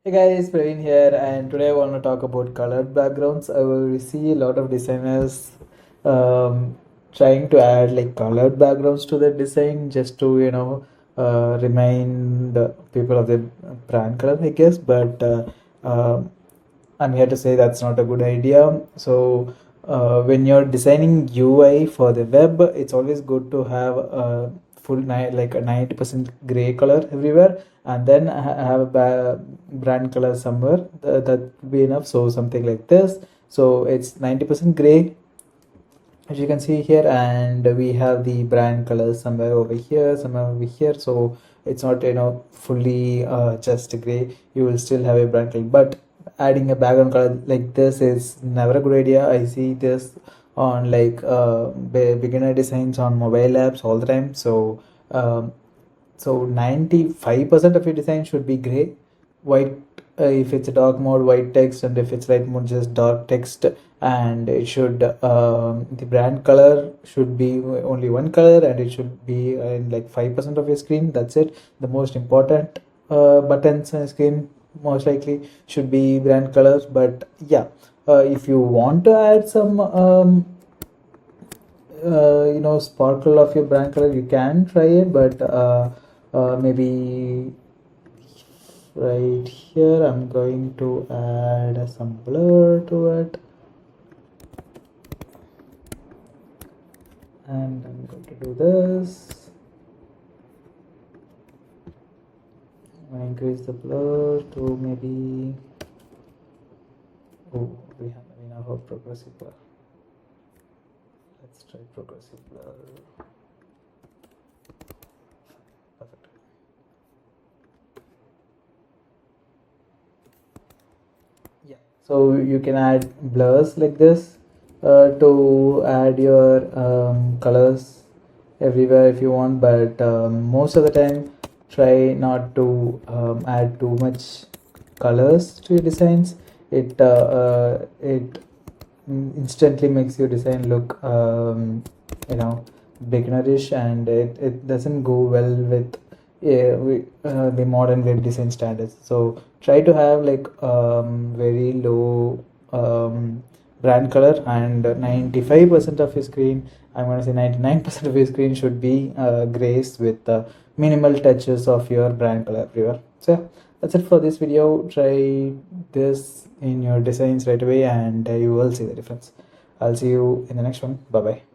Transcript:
Hey guys, Praveen here, and today I want to talk about colored backgrounds. We see a lot of designers um, trying to add like colored backgrounds to their design just to remind the people of the brand color, I guess. But um I'm here to say that's not a good idea. So when you're designing UI for the web, it's always good to have a like a 90% gray color everywhere, and then have a brand color somewhere. That would be enough. So something like this. So it's 90% gray, as you can see here, and we have the brand colors somewhere over here, somewhere over here. So it's not fully just gray. You will still have a brand color, but adding a background color like this is never a good idea. I see this on like beginner designs on mobile apps all the time. So um, 95% of your design should be gray. White, if it's a dark mode, white text, and if it's light mode, just dark text. And it should the brand color should be only one color, and it should be in like 5% of your screen. That's it. The most important buttons on the screen most likely should be brand colors. But yeah, if you want to add some sparkle of your brand color, you can try it. But maybe right here I'm going to add some blur to it, and I'm going to do this. I'm going to increase the blur to maybe, oh, we now have progressive blur. Let's try progressive blur. Perfect. Yeah, so you can add blurs like this to add your colors everywhere if you want, but most of the time try not to add too much colors to your designs. It instantly makes your design look beginnerish, and it doesn't go well with the modern web design standards. So try to have like very low brand color, and 95% of your screen, I'm going to say 99% of your screen should be graced with minimal touches of your brand color everywhere. So yeah, that's it for this video. Try this in your designs right away, and you will see the difference. I'll see you in the next one. Bye bye.